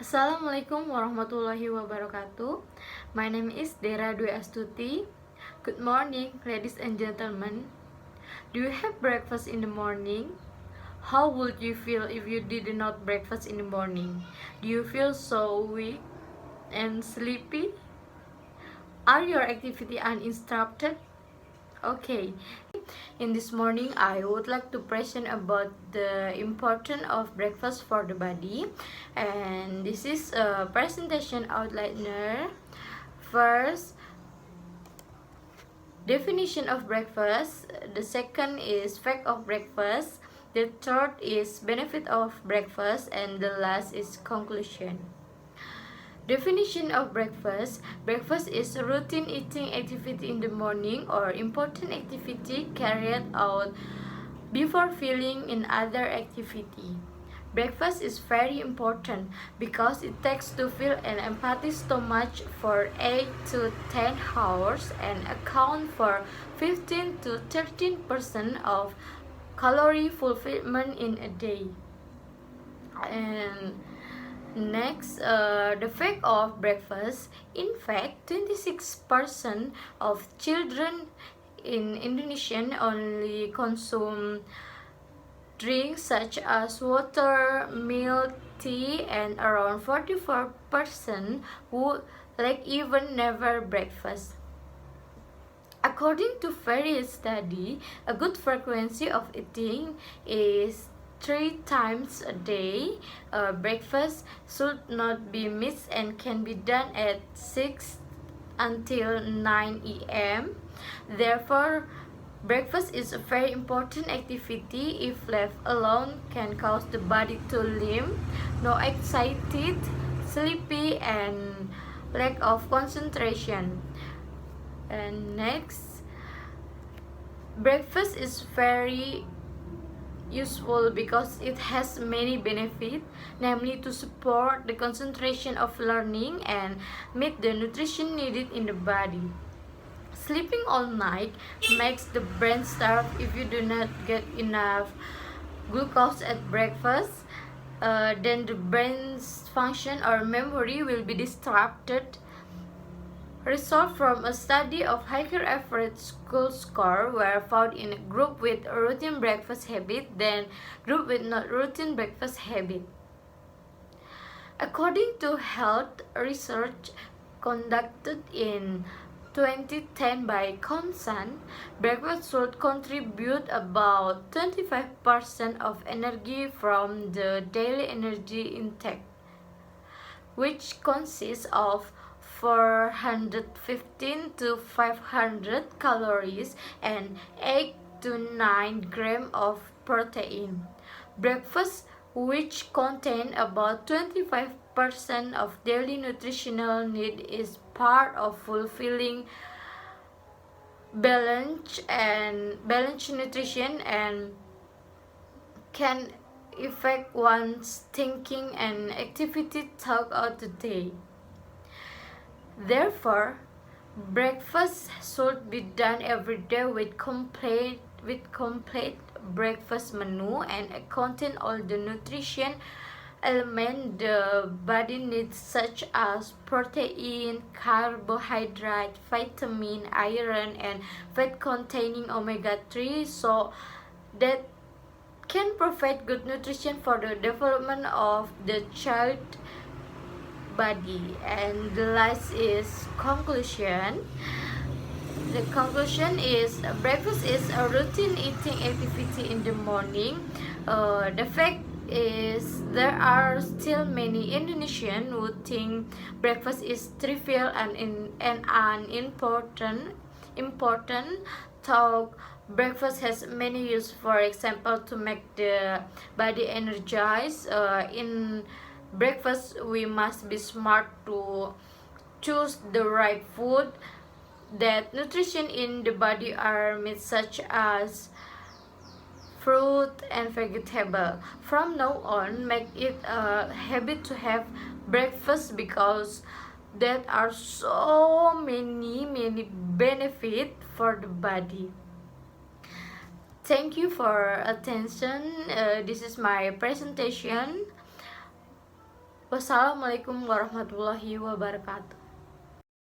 Assalamualaikum warahmatullahi wabarakatuh. My name is Dera Dwi Astuti. Good morning, ladies and gentlemen. Do you have breakfast in the morning? How would you feel if you did not breakfast in the morning? Do you feel so weak and sleepy? Are your activity uninterrupted? Okay. In this morning, I would like to present about the importance of breakfast for the body, and this is a presentation outliner. First, definition of breakfast. The second is fact of breakfast. The third is benefit of breakfast, and the last is conclusion. Definition of breakfast. Breakfast is a routine eating activity in the morning or important activity carried out before filling in other activity. Breakfast is very important because it takes to fill an empty stomach for 8 to 10 hours and account for 15 to 13% of calorie fulfillment in a day. And next, the fact of breakfast. In fact, 26% of children in Indonesia only consume drinks such as water, milk, tea, and around 44% who even never breakfast. According to various studies, a good frequency of eating is 3 times a day. Breakfast should not be missed and can be done at 6 until 9 a.m. Therefore, breakfast is a very important activity. If left alone, can cause the body to limp, no excited, sleepy, and lack of concentration. And next, breakfast is very useful because it has many benefits, namely to support the concentration of learning and meet the nutrition needed in the body. Sleeping all night makes the brain starve. If you do not get enough glucose at breakfast, then the brain's function or memory will be disrupted. Results from a study of higher average school score were found in a group with a routine breakfast habit than group with not routine breakfast habit. According to health research conducted in 2010 by Consan, breakfast should contribute about 25% of energy from the daily energy intake, which consists of 415 to 500 calories and 8 to 9 grams of protein. Breakfast, which contain about 25% of daily nutritional need, is part of fulfilling balanced nutrition and can affect one's thinking and activity throughout the day. Therefore, breakfast should be done every day with complete breakfast menu and contain all the nutrition elements the body needs, such as protein, carbohydrate, vitamin, iron, and fat containing omega-3, so that can provide good nutrition for the development of the child body. And the last is conclusion. The conclusion is breakfast is a routine eating activity in the morning. The fact is there are still many Indonesians who think breakfast is trivial and unimportant. Though breakfast has many uses, for example, to make the body energized. In breakfast, we must be smart to choose the right food. That nutrition in the body are meat such as fruit and vegetable. From now on, make it a habit to have breakfast because there are so many benefits for the body. Thank you for attention. This is my presentation. Wassalamualaikum warahmatullahi wabarakatuh.